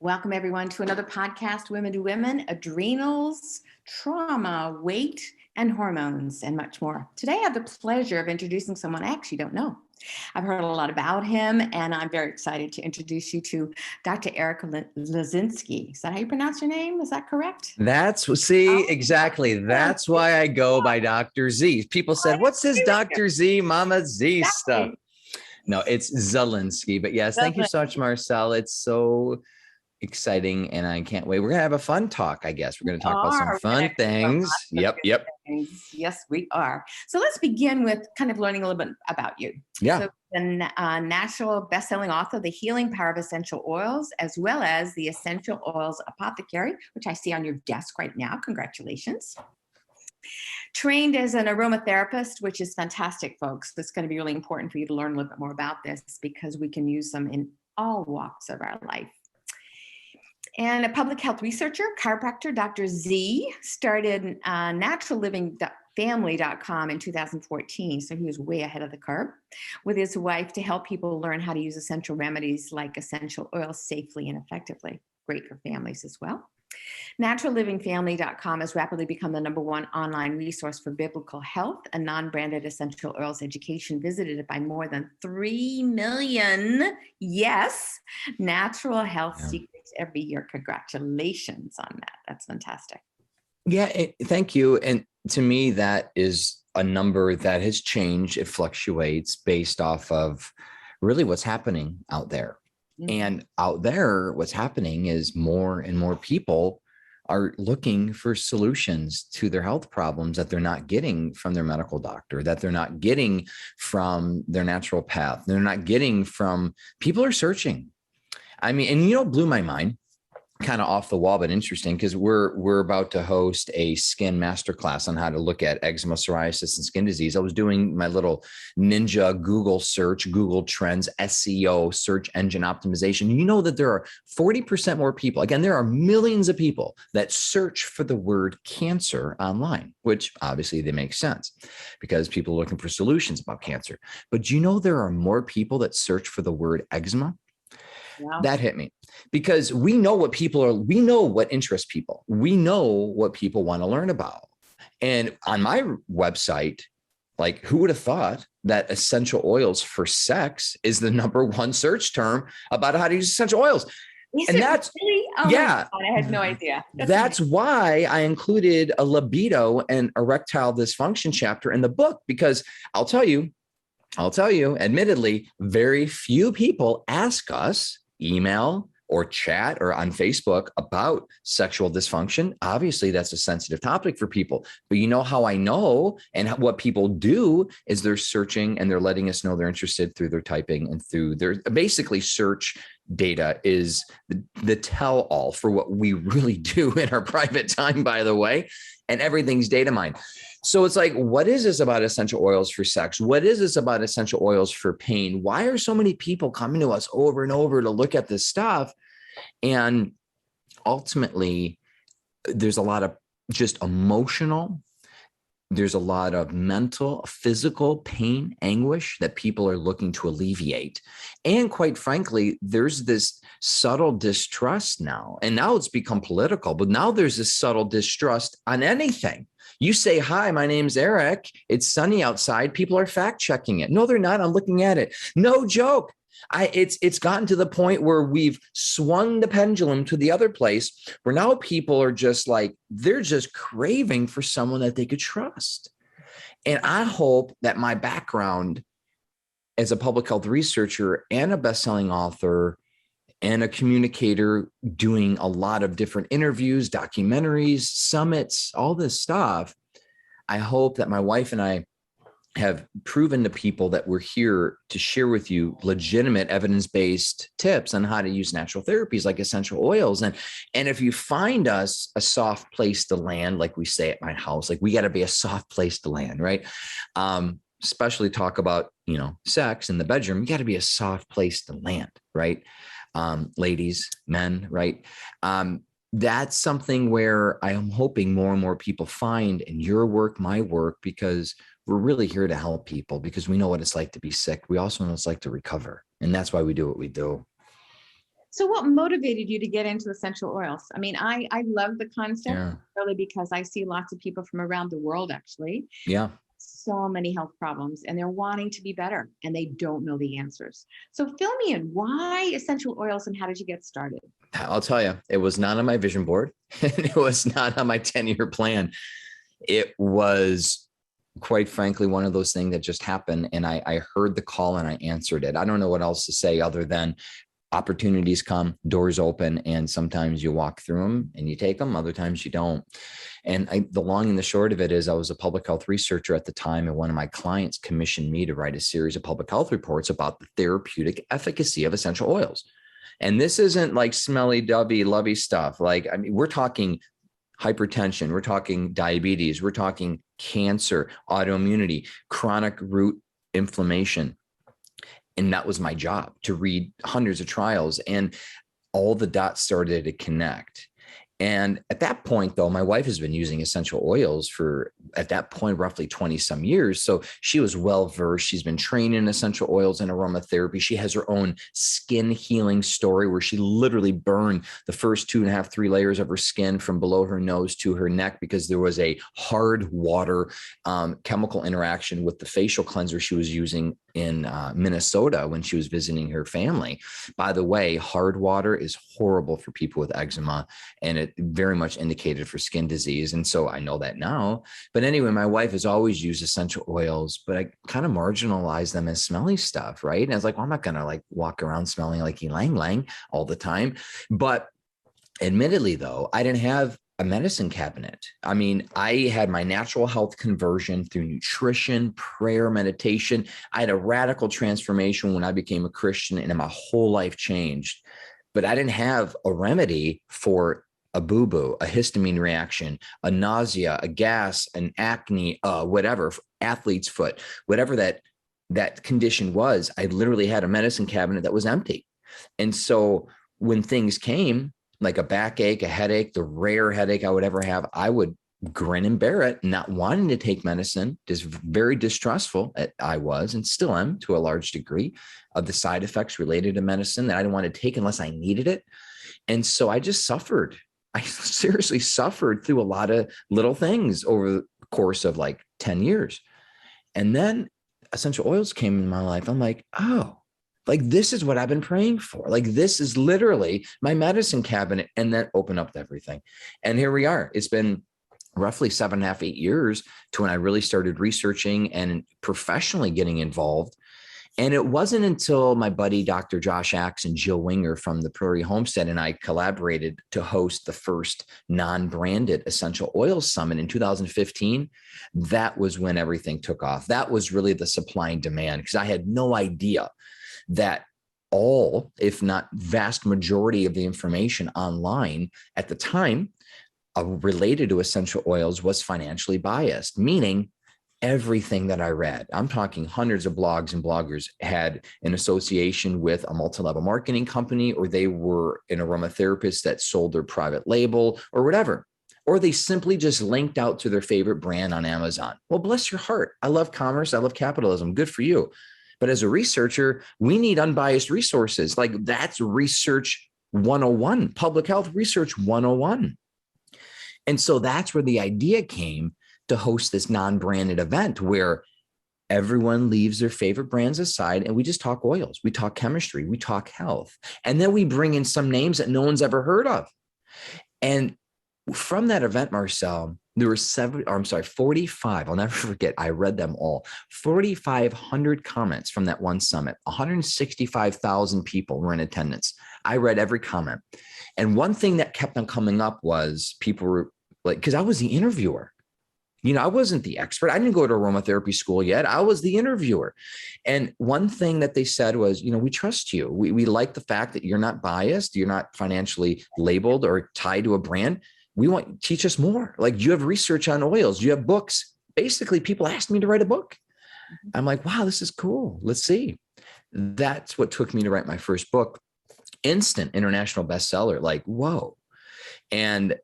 Welcome, everyone, to another podcast, Women to Women, Adrenals, Trauma, Weight, and Hormones, and much more. Today, I have the pleasure of introducing someone I actually don't know. I've heard a lot about him, and I'm very excited to introduce you to Dr. Eric Zielinski. Is that how you pronounce your name? Is that correct? Exactly. That's why I go by Dr. Z. People said, what's this Dr. Z, Mama Z stuff? No, it's Zielinski. But yes, thank you so much, Marcelle. It's so exciting, and I can't wait. We're going to have a fun talk, I guess. We're going to talk about some fun things. Yep. Yes, we are. So let's begin with kind of learning a little bit about you. Yeah. So the national best-selling author, The Healing Power of Essential Oils, as well as the Essential Oils Apothecary, which I see on your desk right now. Congratulations. Trained as an aromatherapist, which is fantastic, folks. It's going to be really important for you to learn a little bit more about this because we can use them in all walks of our life. And a public health researcher, chiropractor, Dr. Z, started naturallivingfamily.com in 2014. So he was way ahead of the curve with his wife to help people learn how to use essential remedies like essential oils safely and effectively. Great for families as well. Naturallivingfamily.com has rapidly become the #1 online resource for biblical health and non-branded essential oils education, visited by more than 3 million, yes, natural health secrets every year. Congratulations on that. That's fantastic. Yeah, thank you. And to me, that is a number that has changed. It fluctuates based off of really what's happening out there. And out there, what's happening is more and more people are looking for solutions to their health problems that they're not getting from their medical doctor, that they're not getting from their naturopath. They're not getting from, people are searching. I mean, and blew my mind, kind of off the wall, but interesting, because we're about to host a skin masterclass on how to look at eczema, psoriasis, and skin disease. I was doing my little ninja Google search, Google Trends, SEO, search engine optimization. You know that there are 40% more people. Again, there are millions of people that search for the word cancer online, which obviously they make sense because people are looking for solutions about cancer. But do you know there are more people that search for the word eczema? Wow. That hit me because we know what we know what interests people. We know what people want to learn about. And on my website, like, who would have thought that essential oils for sex is the #1 search term about how to use essential oils? And that's really? Oh yeah, my God, I had no idea. That's why I included a libido and erectile dysfunction chapter in the book, because I'll tell you, admittedly, very few people ask us, email or chat or on Facebook, about sexual dysfunction. Obviously, that's a sensitive topic for people. But you know how I know, and what people do is they're searching and they're letting us know they're interested through their typing and through their, basically, search data is the tell-all for what we really do in our private time, by the way, and everything's data mined. So it's like, what is this about essential oils for sex? What is this about essential oils for pain? Why are so many people coming to us over and over to look at this stuff? And ultimately, there's a lot of just emotional, there's a lot of mental, physical pain, anguish that people are looking to alleviate. And quite frankly, there's this subtle distrust now. And now it's become political, but now there's this subtle distrust on anything. You say, hi, my name's Eric. It's sunny outside. People are fact checking it. No, they're not. I'm looking at it. No joke. It's gotten to the point where we've swung the pendulum to the other place, where now people are just like, they're just craving for someone that they could trust. And I hope that my background as a public health researcher and a best-selling author and a communicator doing a lot of different interviews, documentaries, summits, all this stuff, I hope that my wife and I have proven to people that we're here to share with you legitimate evidence-based tips on how to use natural therapies like essential oils. And if you find us a soft place to land, like we say at my house, like, we got to be a soft place to land, right? Especially talk about, sex in the bedroom, you got to be a soft place to land, right? Ladies, men, right? That's something where I am hoping more and more people find in your work, my work, because we're really here to help people, because we know what it's like to be sick. We also know what it's like to recover. And that's why we do what we do. So what motivated you to get into essential oils? I mean, I love the concept Yeah. really because I see lots of people from around the world actually, Yeah. so many health problems, and they're wanting to be better and they don't know the answers. So fill me in, why essential oils and how did you get started? I'll tell you, it was not on my vision board and it was not on my 10-year plan. It was, quite frankly, one of those things that just happened. And I heard the call and I answered it. I don't know what else to say other than opportunities come, doors open, and sometimes you walk through them and you take them, other times you don't. And the long and the short of it is I was a public health researcher at the time, and one of my clients commissioned me to write a series of public health reports about the therapeutic efficacy of essential oils. And this isn't like smelly, dovey, lovey stuff. Like, I mean, we're talking hypertension, we're talking diabetes, we're talking cancer, autoimmunity, chronic root inflammation. And that was my job, to read hundreds of trials, and all the dots started to connect. And at that point, though, my wife has been using essential oils for, at that point, roughly 20 some years. So she was well versed. She's been trained in essential oils and aromatherapy. She has her own skin healing story where she literally burned the first 2.5, 3 layers of her skin from below her nose to her neck because there was a hard water chemical interaction with the facial cleanser she was using in Minnesota when she was visiting her family. By the way, hard water is horrible for people with eczema, and it very much indicated for skin disease. And so I know that now. But anyway, my wife has always used essential oils, but I kind of marginalized them as smelly stuff, right? And I was like, well, I'm not going to like walk around smelling like ylang ylang all the time. But admittedly, though, I didn't have a medicine cabinet. I mean, I had my natural health conversion through nutrition, prayer, meditation. I had a radical transformation when I became a Christian, and my whole life changed. But I didn't have a remedy for a boo-boo, a histamine reaction, a nausea, a gas, an acne, whatever, athlete's foot, whatever that condition was. I literally had a medicine cabinet that was empty. And so when things came, like a backache, a headache, the rare headache I would ever have, I would grin and bear it, not wanting to take medicine, just very distrustful. I was, and still am to a large degree, of the side effects related to medicine that I didn't want to take unless I needed it. And so I just suffered. I seriously suffered through a lot of little things over the course of like 10 years. And then essential oils came in my life. I'm like, oh, like this is what I've been praying for. Like this is literally my medicine cabinet. And then open up everything. And here we are. It's been roughly 7.5, 8 years to when I really started researching and professionally getting involved. And it wasn't until my buddy, Dr. Josh Axe and Jill Winger from the Prairie Homestead and I collaborated to host the first non-branded essential oils summit in 2015. That was when everything took off. That was really the supply and demand, because I had no idea that all, if not vast majority of the information online at the time related to essential oils was financially biased, meaning everything that I read, I'm talking hundreds of blogs and bloggers, had an association with a multi-level marketing company, or they were an aromatherapist that sold their private label or whatever, or they simply just linked out to their favorite brand on Amazon. Well, bless your heart. I love commerce. I love capitalism. Good for you. But as a researcher, we need unbiased resources. Like that's research 101, public health research 101. And so that's where the idea came to host this non-branded event where everyone leaves their favorite brands aside and we just talk oils, we talk chemistry, we talk health. And then we bring in some names that no one's ever heard of. And from that event, Marcelle, there were 45. I'll never forget. I read them all. 4,500 comments from that one summit. 165,000 people were in attendance. I read every comment. And one thing that kept on coming up was people were like, because I was the interviewer. You know, I wasn't the expert. I didn't go to aromatherapy school yet. I was the interviewer. And one thing that they said was, you know, we trust you. We like the fact that you're not biased. You're not financially labeled or tied to a brand. We want teach us more. Like, do you have research on oils? Do you have books? Basically, people asked me to write a book. I'm like, wow, this is cool. Let's see. That's what took me to write my first book. Instant international bestseller. Like, whoa. And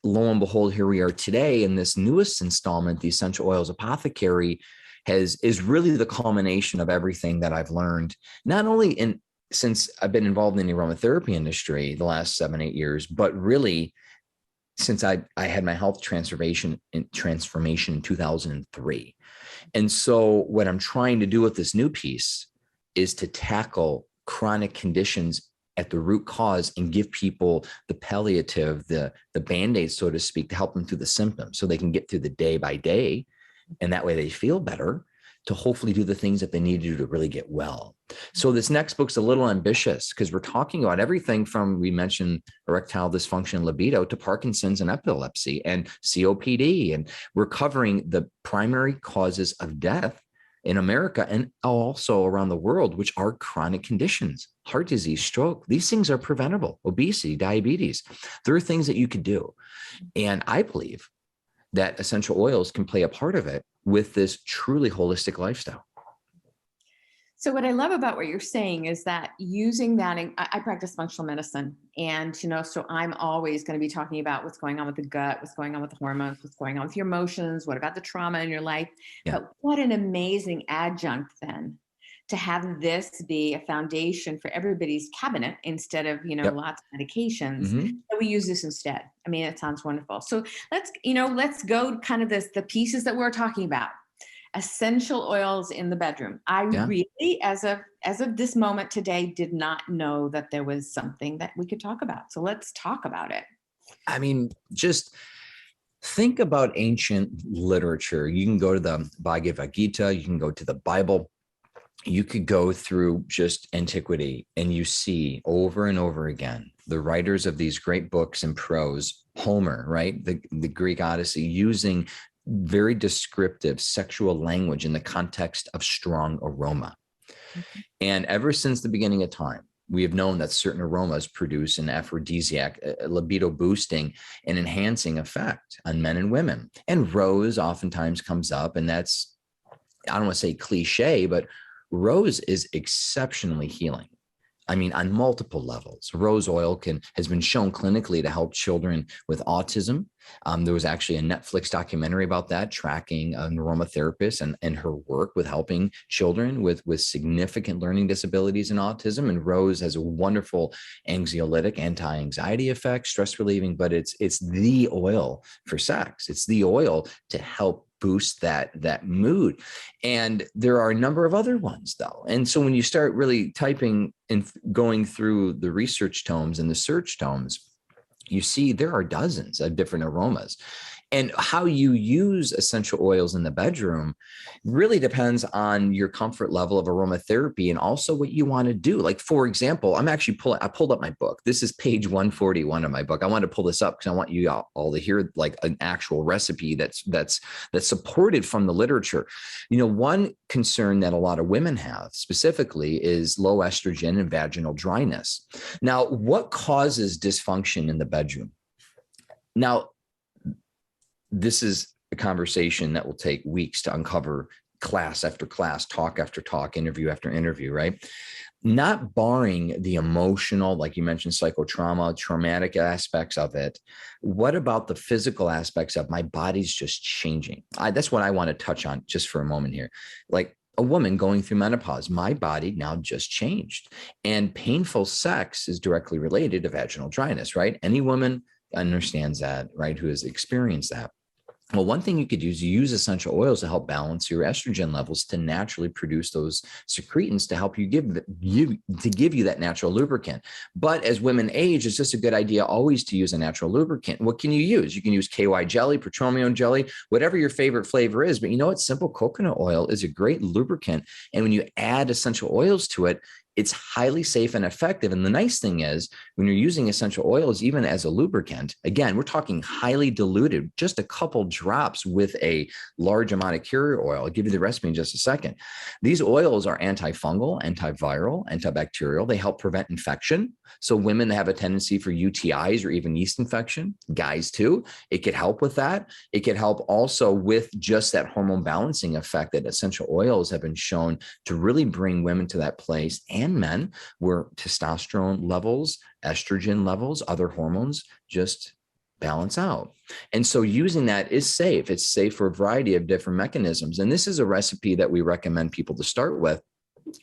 lo and behold, here we are today in this newest installment. The Essential Oils Apothecary is really the culmination of everything that I've learned, not only in since I've been involved in the aromatherapy industry the last 7-8 years, but really since I had my health transformation in 2003. And so what I'm trying to do with this new piece is to tackle chronic conditions at the root cause and give people the palliative, the Band-Aid, so to speak, to help them through the symptoms so they can get through the day by day. And that way they feel better to hopefully do the things that they need to do to really get well. So this next book's a little ambitious because we're talking about everything from, we mentioned erectile dysfunction, libido, to Parkinson's and epilepsy and COPD. And we're covering the primary causes of death in America and also around the world, which are chronic conditions, heart disease, stroke. These things are preventable, obesity, diabetes. There are things that you could do. And I believe that essential oils can play a part of it with this truly holistic lifestyle. So what I love about what you're saying is that using that, I practice functional medicine, and, so I'm always going to be talking about what's going on with the gut, what's going on with the hormones, what's going on with your emotions, what about the trauma in your life. Yeah. But what an amazing adjunct then to have this be a foundation for everybody's cabinet instead of, Yep. lots of medications. Mm-hmm. That we use this instead. I mean, it sounds wonderful. So let's go kind of the pieces that we're talking about. Essential oils in the bedroom. I really, as of this moment today, did not know that there was something that we could talk about. So let's talk about it. I mean, just think about ancient literature. You can go to the Bhagavad Gita, you can go to the Bible, you could go through just antiquity, and you see over and over again the writers of these great books in prose, Homer, right? The Greek Odyssey, using very descriptive sexual language in the context of strong aroma. Mm-hmm. And ever since the beginning of time, we have known that certain aromas produce an aphrodisiac, a libido boosting and enhancing effect on men and women. And rose oftentimes comes up, and that's, I don't want to say cliche, but rose is exceptionally healing. I mean, on multiple levels. Rose oil has been shown clinically to help children with autism. There was actually a Netflix documentary about that, tracking an aromatherapist and her work with helping children with significant learning disabilities and autism. And rose has a wonderful anxiolytic, anti-anxiety effect, stress relieving, but it's the oil for sex. It's the oil to help boost that mood. And there are a number of other ones though. And so when you start really typing and going through the research tomes and the search tomes, you see there are dozens of different aromas. And how you use essential oils in the bedroom really depends on your comfort level of aromatherapy and also what you want to do. Like, for example, I pulled up my book. This is page 141 of my book. I want to pull this up because I want you all to hear like an actual recipe that's supported from the literature. One concern that a lot of women have specifically is low estrogen and vaginal dryness. Now, what causes dysfunction in the bedroom? Now, this is a conversation that will take weeks to uncover, class after class, talk after talk, interview after interview, right? Not barring the emotional, like you mentioned, psychotrauma, traumatic aspects of it. What about the physical aspects of my body's just changing? That's what I want to touch on just for a moment here. Like a woman going through menopause, my body now just changed. And painful sex is directly related to vaginal dryness, right? Any woman understands that, right, who has experienced that. Well, one thing you could use, you use essential oils to help balance your estrogen levels to naturally produce those secretins to help you give you that natural lubricant. But as women age, it's just a good idea always to use a natural lubricant. What can you use? You can use KY jelly, petroleum jelly, whatever your favorite flavor is. But you know what? Simple coconut oil is a great lubricant. And when you add essential oils to it, it's highly safe and effective. And the nice thing is when you're using essential oils, even as a lubricant, again, we're talking highly diluted, just a couple drops with a large amount of carrier oil. I'll give you the recipe in just a second. These oils are antifungal, antiviral, antibacterial. They help prevent infection. So women have a tendency for UTIs or even yeast infection, guys too. It could help with that. It could help also with just that hormone balancing effect that essential oils have been shown to really bring women to that place, and men, where testosterone levels, estrogen levels, other hormones just balance out. And so using that is safe. It's safe for a variety of different mechanisms. And this is a recipe that we recommend people to start with,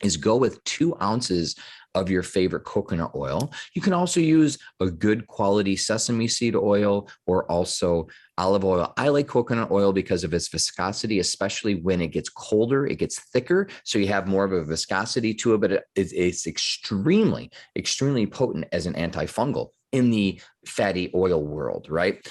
is go with 2 ounces of your favorite coconut oil. You can also use a good quality sesame seed oil or also olive oil. I like coconut oil because of its viscosity, especially when it gets colder, it gets thicker. So you have more of a viscosity to it, but it's extremely, extremely potent as an antifungal in the fatty oil world, right?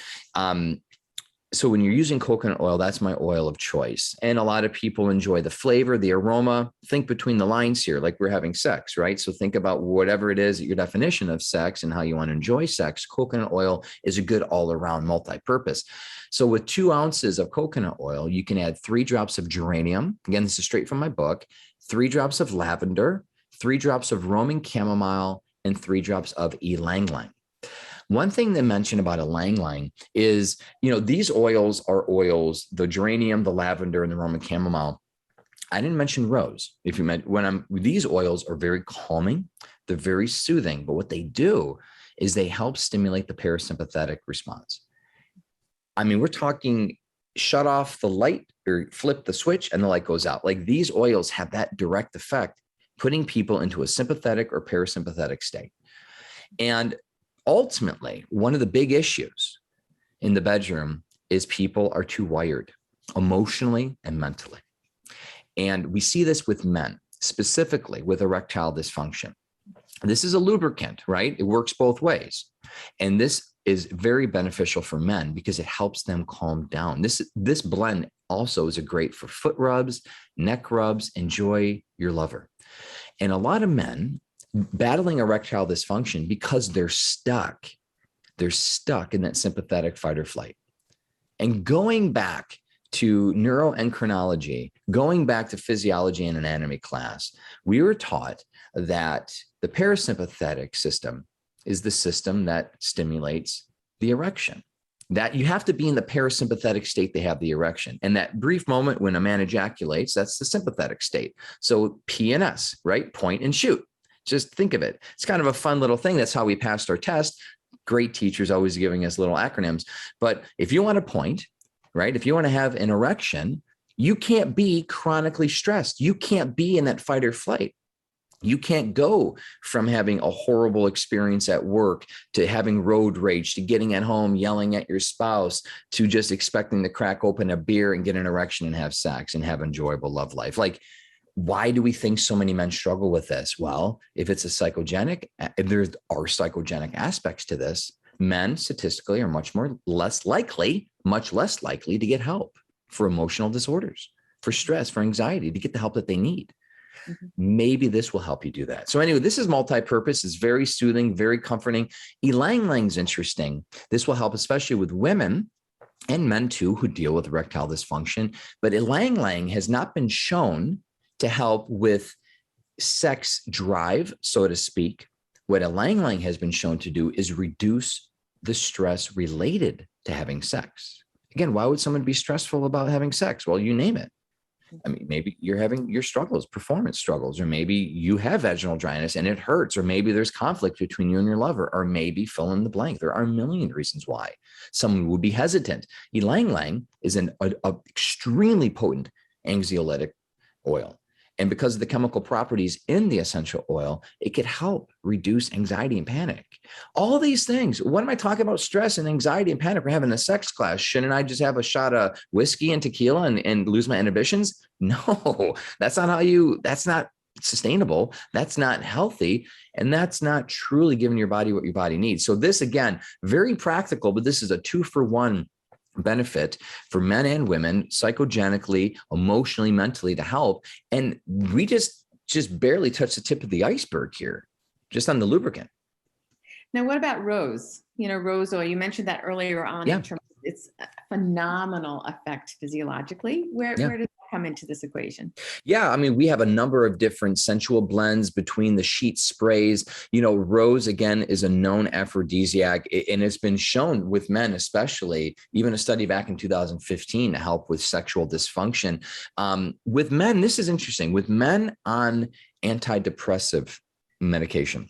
So when you're using coconut oil, that's my oil of choice. And a lot of people enjoy the flavor, the aroma. Think between the lines here, like we're having sex, right? So think about whatever it is, your definition of sex and how you want to enjoy sex. Coconut oil is a good all-around multi-purpose. So with 2 ounces of coconut oil, you can add 3 drops of geranium. Again, this is straight from my book. 3 drops of lavender, 3 drops of Roman chamomile, and 3 drops of ylang-ylang. One thing they mention about ylang-ylang is, these oils are oils, the geranium, the lavender, and the Roman chamomile. I didn't mention rose. These oils are very calming. They're very soothing, but what they do is they help stimulate the parasympathetic response. I mean, we're talking shut off the light or flip the switch and the light goes out. Like, these oils have that direct effect, putting people into a sympathetic or parasympathetic state. And ultimately, one of the big issues in the bedroom is people are too wired emotionally and mentally. And we see this with men, specifically with erectile dysfunction. This is a lubricant, right? It works both ways. And this is very beneficial for men because it helps them calm down. This blend also is great for foot rubs, neck rubs. Enjoy your lover. And a lot of men battling erectile dysfunction because they're stuck in that sympathetic fight or flight. And going back to neuroendocrinology, going back to physiology and anatomy class, we were taught that the parasympathetic system is the system that stimulates the erection. That you have to be in the parasympathetic state to have the erection. And that brief moment when a man ejaculates, that's the sympathetic state. So P&S, right? Point and shoot. Just think of it. It's kind of a fun little thing. That's how we passed our test. Great teachers always giving us little acronyms. But if you want to point, right? If you want to have an erection, you can't be chronically stressed. You can't be in that fight or flight. You can't go from having a horrible experience at work to having road rage to getting at home, yelling at your spouse, to just expecting to crack open a beer and get an erection and have sex and have enjoyable love life. Like, why do we think so many men struggle with this? Well, if it's a psychogenic, if there are psychogenic aspects to this, men statistically are much less likely to get help for emotional disorders, for stress, for anxiety, to get the help that they need. Mm-hmm. Maybe this will help you do that. So anyway, this is multi-purpose. It's very soothing, very comforting. Ylang-ylang is interesting. This will help, especially with women and men too, who deal with erectile dysfunction. But ylang-ylang has not been shown to help with sex drive, so to speak. What ylang-ylang has been shown to do is reduce the stress related to having sex. Again, why would someone be stressful about having sex? Well, you name it. I mean, maybe you're having your struggles, performance struggles, or maybe you have vaginal dryness and it hurts, or maybe there's conflict between you and your lover, or maybe fill in the blank. There are a million reasons why someone would be hesitant. Ylang-ylang is an extremely potent anxiolytic oil. And because of the chemical properties in the essential oil, it could help reduce anxiety and panic. All these things. What am I talking about? Stress and anxiety and panic. We're having a sex class. Shouldn't I just have a shot of whiskey and tequila and lose my inhibitions? No, that's not sustainable. That's not healthy. And that's not truly giving your body what your body needs. So this, again, very practical, but this is a 2-for-1 benefit for men and women, psychogenically, emotionally, mentally, to help. And we just barely touched the tip of the iceberg here, just on the lubricant. Now, what about rose? Rose oil, you mentioned that earlier on. Yeah. In terms of its phenomenal effect physiologically. Where does that come into this equation? Yeah, I mean, we have a number of different sensual blends between the sheet sprays. Rose, again, is a known aphrodisiac, and it's been shown with men, especially, even a study back in 2015 to help with sexual dysfunction. With men, this is interesting. With men on antidepressive medication,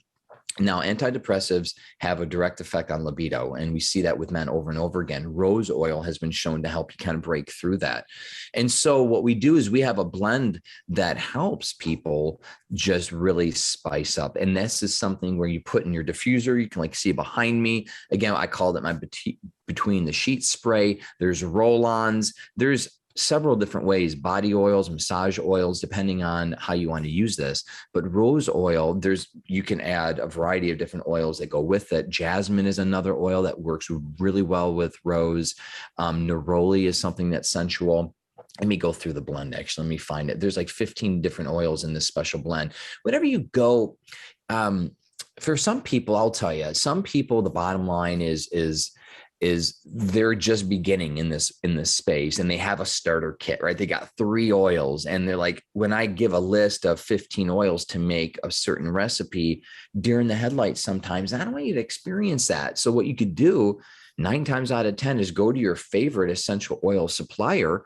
Now, antidepressives have a direct effect on libido, and we see that with men over and over again. Rose oil has been shown to help you kind of break through that. And so what we do is we have a blend that helps people just really spice up. And this is something where you put in your diffuser. You can like see behind me. Again, I called it my between the sheets spray. There's roll-ons. There's several different ways, body oils, massage oils, depending on how you want to use this. But rose oil, you can add a variety of different oils that go with it. Jasmine is another oil that works really well with rose. Neroli is something that's sensual. Let me go through the blend. Actually, let me find it. There's like 15 different oils in this special blend. Whenever you go, for some people, I'll tell you, some people, the bottom line is they're just beginning in this space, and they have a starter kit, right? They got 3 oils, and they're like, when I give a list of 15 oils to make a certain recipe, during the headlights sometimes, I don't want you to experience that. So what you could do 9 times out of 10 is go to your favorite essential oil supplier,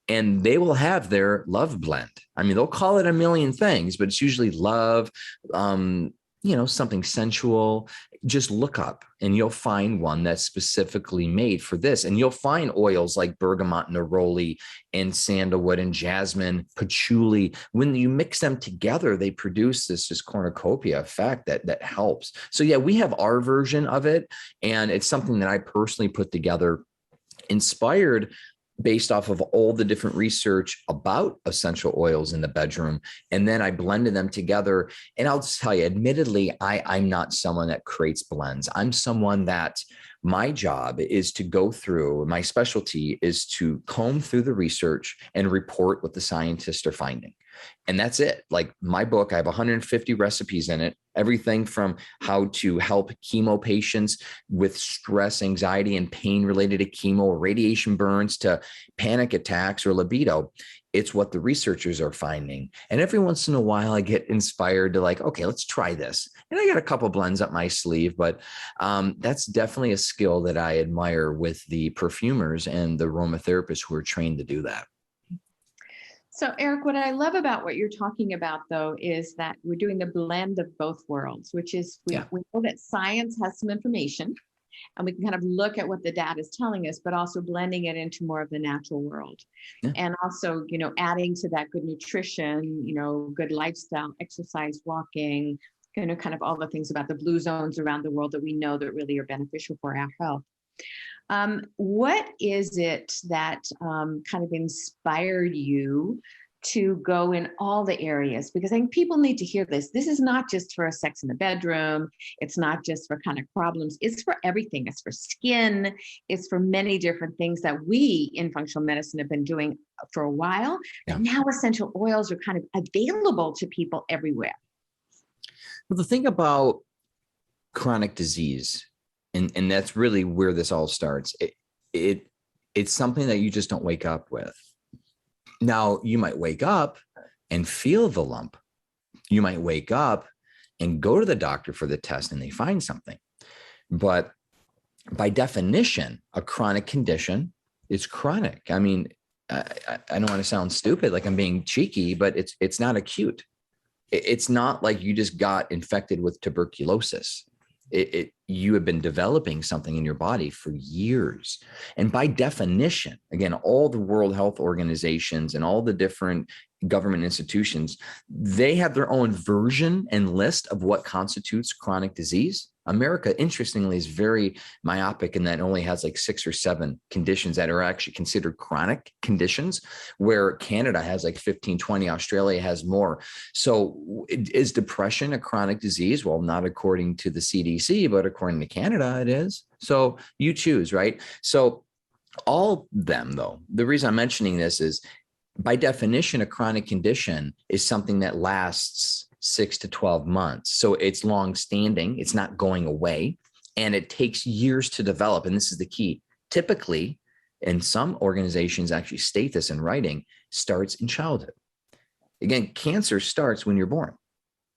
and they will have their love blend. I mean, they'll call it a million things, but it's usually love, something sensual. Just look up and you'll find one that's specifically made for this. And you'll find oils like bergamot, neroli, and sandalwood and jasmine, patchouli. When you mix them together, they produce this cornucopia effect that helps. So yeah, we have our version of it. And it's something that I personally put together, inspired based off of all the different research about essential oils in the bedroom. And then I blended them together. And I'll just tell you, admittedly, I'm not someone that creates blends. I'm someone that my job is to go through, my specialty is to comb through the research and report what the scientists are finding. And that's it. Like my book, I have 150 recipes in it, everything from how to help chemo patients with stress, anxiety, and pain related to chemo or radiation burns to panic attacks or libido. It's what the researchers are finding. And every once in a while, I get inspired to like, okay, let's try this. And I got a couple blends up my sleeve, but that's definitely a skill that I admire with the perfumers and the aromatherapists who are trained to do that. So Eric, what I love about what you're talking about though, is that we're doing the blend of both worlds, which is we know that science has some information and we can kind of look at what the data is telling us, but also blending it into more of the natural world. Yeah. And also, adding to that good nutrition, good lifestyle, exercise, walking, kind of all the things about the blue zones around the world that we know that really are beneficial for our health. What is it that kind of inspired you to go in all the areas? Because I think people need to hear this. This is not just for sex in the bedroom. It's not just for kind of problems. It's for everything. It's for skin. It's for many different things that we in functional medicine have been doing for a while. Yeah. And now essential oils are kind of available to people everywhere. Well, the thing about chronic disease, and that's really where this all starts. It's something that you just don't wake up with. Now, you might wake up and feel the lump. You might wake up and go to the doctor for the test and they find something. But by definition, a chronic condition is chronic. I mean, I don't want to sound stupid, like I'm being cheeky, but it's not acute. It's not like you just got infected with tuberculosis. You have been developing something in your body for years. And by definition, again, all the World Health Organizations and all the different government institutions, they have their own version and list of what constitutes chronic disease. America, interestingly, is very myopic in that it only has like 6 or 7 conditions that are actually considered chronic conditions, where Canada has like 15, 20, Australia has more. So is depression a chronic disease? Well, not according to the CDC, but according to Canada, it is. So you choose, right? So all them, though, the reason I'm mentioning this is by definition, a chronic condition is something that lasts 6 to 12 months. So it's long-standing, it's not going away, and it takes years to develop. And this is the key. Typically, and some organizations actually state this in writing, starts in childhood. Again, cancer starts when you're born.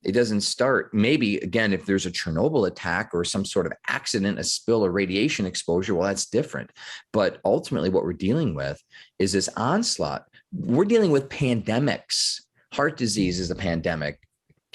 It doesn't start, maybe, again, if there's a Chernobyl attack or some sort of accident, a spill or radiation exposure, well, that's different. But ultimately, what we're dealing with is this onslaught. We're dealing with pandemics. Heart disease is a pandemic.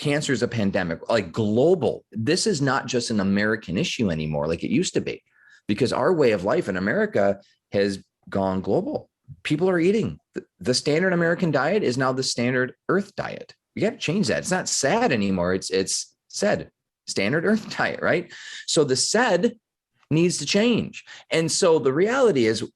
Cancer is a pandemic, like global. This is not just an American issue anymore, like it used to be, because our way of life in America has gone global. People are eating. The standard American diet is now the standard Earth diet. We got to change that. It's not SAD anymore. It's SAID, standard Earth diet, right? So the SAID needs to change. And so the reality is,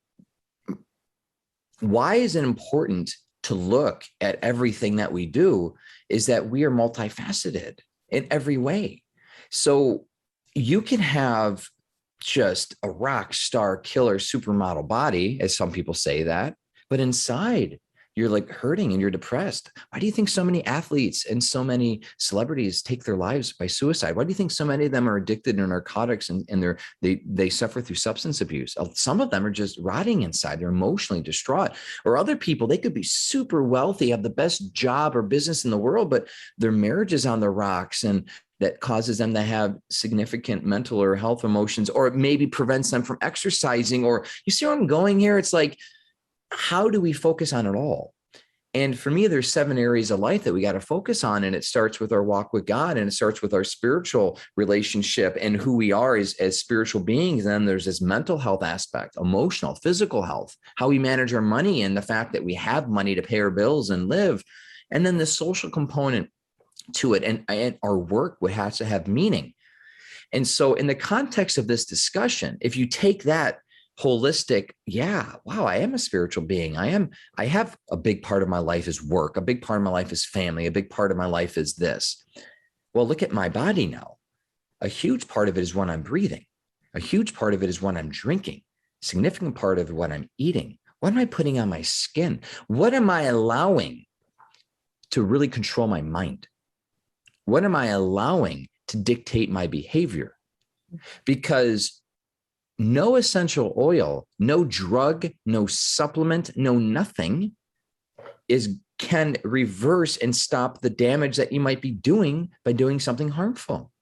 why is it important to look at everything that we do is that we are multifaceted in every way. So you can have just a rock star killer supermodel body, as some people say that, but inside you're like hurting and you're depressed. Why do you think so many athletes and so many celebrities take their lives by suicide? Why do you think so many of them are addicted to narcotics and they suffer through substance abuse? Some of them are just rotting inside. They're emotionally distraught. Or other people, they could be super wealthy, have the best job or business in the world, but their marriage is on the rocks, and that causes them to have significant mental or health emotions, or it maybe prevents them from exercising. Or you see where I'm going here? It's like, how do we focus on it all? And for me, there's 7 areas of life that we got to focus on. And it starts with our walk with God, and it starts with our spiritual relationship and who we are as spiritual beings. And then there's this mental health aspect, emotional, physical health, how we manage our money, and the fact that we have money to pay our bills and live. And then the social component to it, and our work has to have meaning. And so in the context of this discussion, if you take that holistic, wow, I am a spiritual being. I have a big part of my life is work. A big part of my life is family. A big part of my life is this. Well, look at my body now. A huge part of it is when I'm breathing. A huge part of it is when I'm drinking. A significant part of it when I'm eating. What am I putting on my skin? What am I allowing to really control my mind? What am I allowing to dictate my behavior? Because no essential oil, no drug, no supplement, no nothing can reverse and stop the damage that you might be doing by doing something harmful.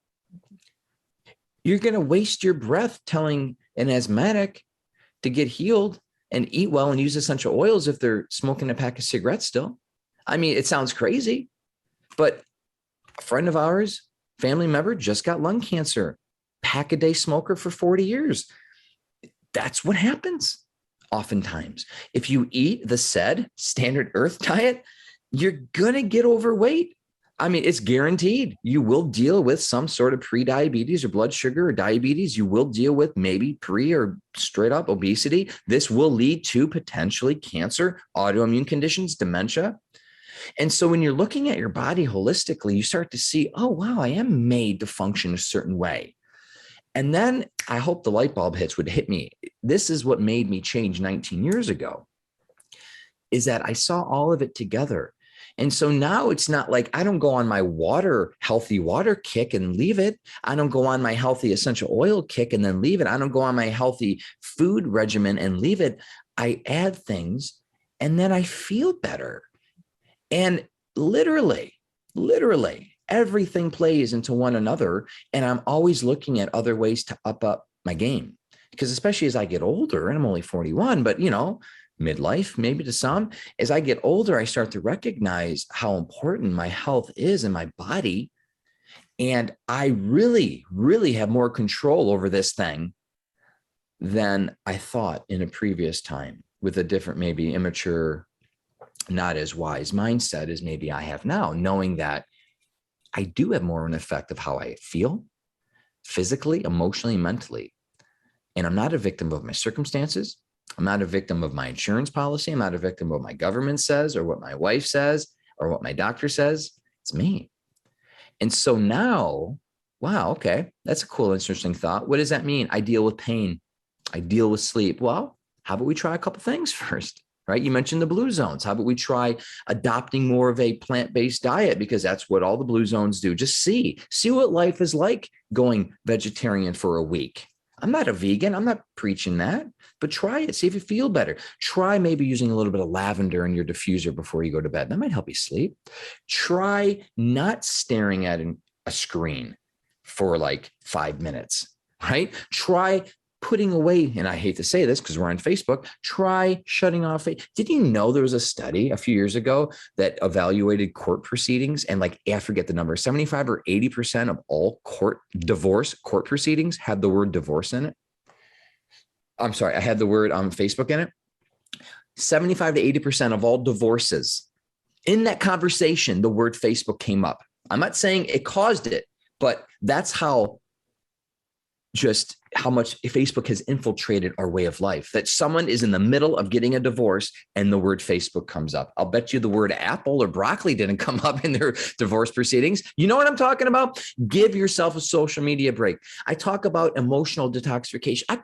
You're going to waste your breath telling an asthmatic to get healed and eat well and use essential oils if they're smoking a pack of cigarettes still. I mean, it sounds crazy, but a friend of ours, family member, just got lung cancer, pack-a-day smoker for 40 years. That's what happens oftentimes. If you eat the said standard Earth diet, you're going to get overweight. I mean, it's guaranteed. You will deal with some sort of pre-diabetes or blood sugar or diabetes. You will deal with maybe pre or straight up obesity. This will lead to potentially cancer, autoimmune conditions, dementia. And so when you're looking at your body holistically, you start to see, oh, wow, I am made to function a certain way. And then I hope the light bulb would hit me. This is what made me change 19 years ago, is that I saw all of it together. And so now it's not like I don't go on my healthy water kick and leave it. I don't go on my healthy essential oil kick and then leave it. I don't go on my healthy food regimen and leave it. I add things and then I feel better. And literally, everything plays into one another. And I'm always looking at other ways to up my game, because especially as I get older, and I'm only 41, but midlife, maybe to some, as I get older, I start to recognize how important my health is in my body. And I really, really have more control over this thing than I thought in a previous time, with a different, maybe immature, not as wise mindset as maybe I have now, knowing that I do have more of an effect of how I feel physically, emotionally, mentally. And I'm not a victim of my circumstances. I'm not a victim of my insurance policy. I'm not a victim of what my government says or what my wife says or what my doctor says. It's me. And so now, wow, okay, that's a cool, interesting thought. What does that mean? I deal with pain. I deal with sleep. Well, how about we try a couple things first? Right? You mentioned the blue zones. How about we try adopting more of a plant-based diet? Because that's what all the blue zones do. Just see what life is like going vegetarian for a week. I'm not a vegan. I'm not preaching that, but try it. See if you feel better. Try maybe using a little bit of lavender in your diffuser before you go to bed. That might help you sleep. Try not staring at a screen for like 5 minutes, right? Try putting away, and I hate to say this because we're on Facebook, try shutting off. Did you know there was a study a few years ago that evaluated court proceedings, and like, I forget the number, 75 or 80% of all divorce court proceedings had the word divorce in it? I'm sorry, I had the word on Facebook in it. 75 to 80% of all divorces, in that conversation, the word Facebook came up. I'm not saying it caused it, but that's how much Facebook has infiltrated our way of life, that someone is in the middle of getting a divorce and the word Facebook comes up. I'll bet you the word apple or broccoli didn't come up in their divorce proceedings. You know what I'm talking about? Give yourself a social media break. I talk about emotional detoxification. I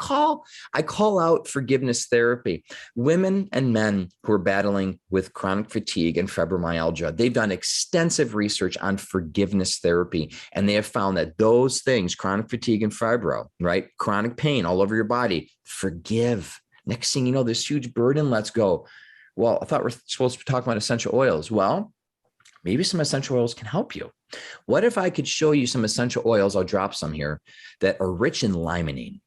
call out forgiveness therapy. Women and men who are battling with chronic fatigue and fibromyalgia, they've done extensive research on forgiveness therapy, and they have found that those things, chronic fatigue and fibro, right? Chronic pain all over your body, forgive. Next thing you know, this huge burden lets go. Well, I thought we're supposed to be talking about essential oils. Well, maybe some essential oils can help you. What if I could show you some essential oils? I'll drop some here that are rich in limonene.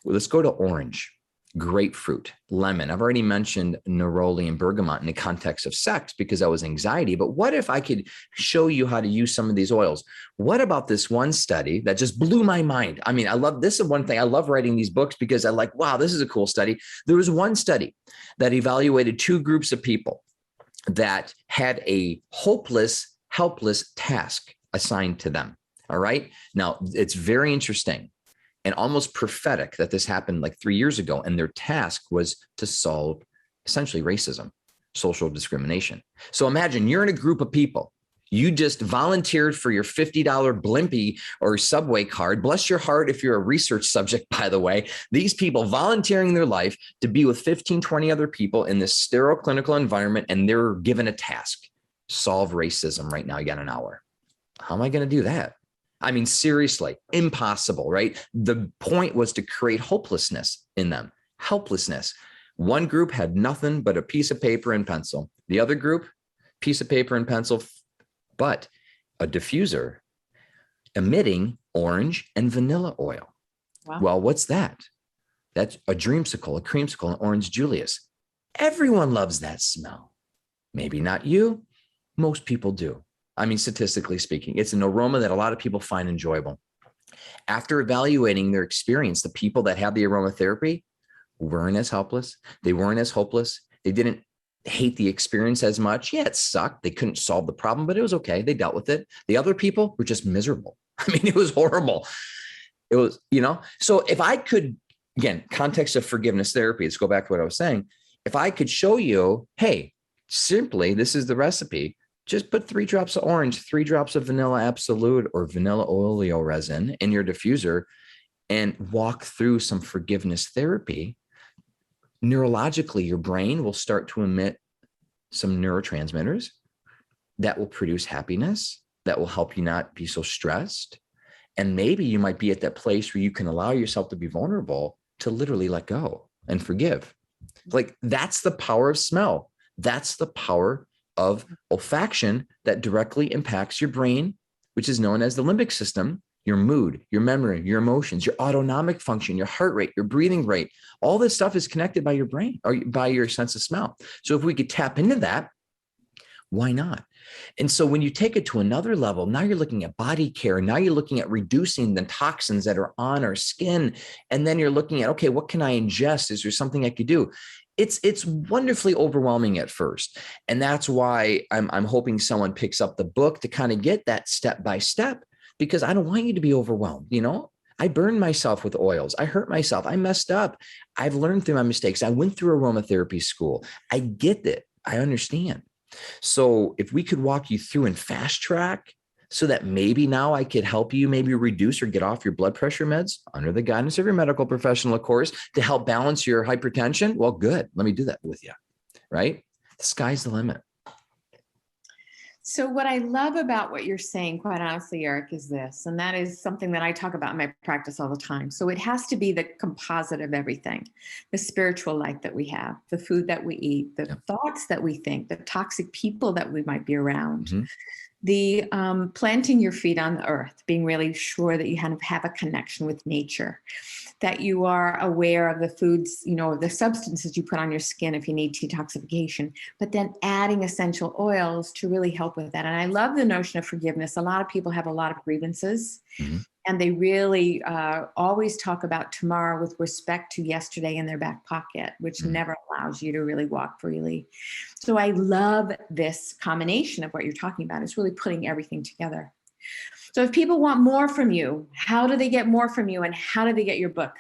Well, let's go to orange, grapefruit, lemon. I've already mentioned neroli and bergamot in the context of sex because that was anxiety. But what if I could show you how to use some of these oils? What about this one study that just blew my mind? I mean, this is one thing. I love writing these books because I like, wow, this is a cool study. There was one study that evaluated two groups of people that had a hopeless, helpless task assigned to them. All right. Now, it's very interesting and almost prophetic that this happened like 3 years ago. And their task was to solve essentially racism, social discrimination. So imagine you're in a group of people. You just volunteered for your $50 Blimpie or Subway card. Bless your heart if you're a research subject, by the way. These people volunteering their life to be with 15, 20 other people in this sterile clinical environment, and they're given a task. Solve racism right now. You got an hour. How am I going to do that? I mean, seriously, impossible, right? The point was to create hopelessness in them, helplessness. One group had nothing but a piece of paper and pencil. The other group, piece of paper and pencil, but a diffuser emitting orange and vanilla oil. Wow. Well, what's that? That's a dreamsicle, a creamsicle, an orange Julius. Everyone loves that smell. Maybe not you. Most people do. I mean, statistically speaking, it's an aroma that a lot of people find enjoyable. After evaluating their experience, the people that had the aromatherapy weren't as helpless. They weren't as hopeless. They didn't hate the experience as much. Yeah, it sucked. They couldn't solve the problem, but it was okay. They dealt with it. The other people were just miserable. I mean, it was horrible. It was, so if I could, again, context of forgiveness therapy, let's go back to what I was saying. If I could show you, hey, simply, this is the recipe. Just put 3 drops of orange, 3 drops of vanilla absolute or vanilla oleo resin in your diffuser and walk through some forgiveness therapy. Neurologically, your brain will start to emit some neurotransmitters that will produce happiness, that will help you not be so stressed. And maybe you might be at that place where you can allow yourself to be vulnerable to literally let go and forgive. Like, that's the power of smell. That's the power of olfaction that directly impacts your brain, which is known as the limbic system, your mood, your memory, your emotions, your autonomic function, your heart rate, your breathing rate. All this stuff is connected by your brain or by your sense of smell. So if we could tap into that, why not? And so when you take it to another level, now you're looking at body care. Now you're looking at reducing the toxins that are on our skin. And then you're looking at, okay, what can I ingest? Is there something I could do? It's wonderfully overwhelming at first. And that's why I'm hoping someone picks up the book to kind of get that step by step, because I don't want you to be overwhelmed. I burned myself with oils. I hurt myself. I messed up. I've learned through my mistakes. I went through aromatherapy school. I get it. I understand. So if we could walk you through and fast track so that maybe now I could help you maybe reduce or get off your blood pressure meds under the guidance of your medical professional, of course, to help balance your hypertension. Well, good. Let me do that with you, right? The sky's the limit. So what I love about what you're saying, quite honestly, Eric, is this, and that is something that I talk about in my practice all the time. So it has to be the composite of everything, the spiritual life that we have, the food that we eat, the thoughts that we think, the toxic people that we might be around, The planting your feet on the earth, being really sure that you kind of have a connection with nature, that you are aware of the foods, the substances you put on your skin if you need detoxification, but then adding essential oils to really help with that. And I love the notion of forgiveness. A lot of people have a lot of grievances. Mhm. And they really always talk about tomorrow with respect to yesterday in their back pocket, which never allows you to really walk freely. So I love this combination of what you're talking about. It's really putting everything together. So if people want more from you, how do they get more from you, and how do they get your book?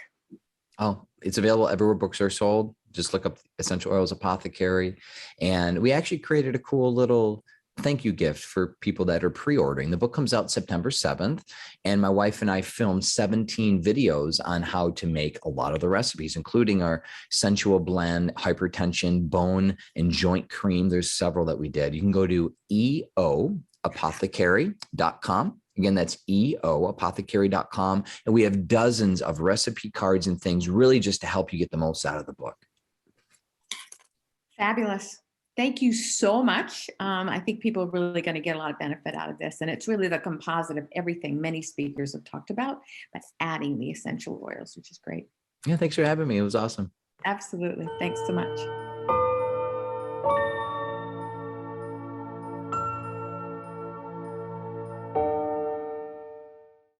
Oh, it's available everywhere books are sold. Just look up Essential Oils Apothecary. And we actually created a cool little thank you gift for people that are pre-ordering. The book comes out September 7th, and my wife and I filmed 17 videos on how to make a lot of the recipes, including our sensual blend, hypertension, bone, and joint cream. There's several that we did. You can go to eoapothecary.com. Again, that's eoapothecary.com. And we have dozens of recipe cards and things really just to help you get the most out of the book. Fabulous. Thank you so much. I think people are really going to get a lot of benefit out of this. And it's really the composite of everything many speakers have talked about, but adding the essential oils, which is great. Yeah, thanks for having me. It was awesome. Absolutely. Thanks so much.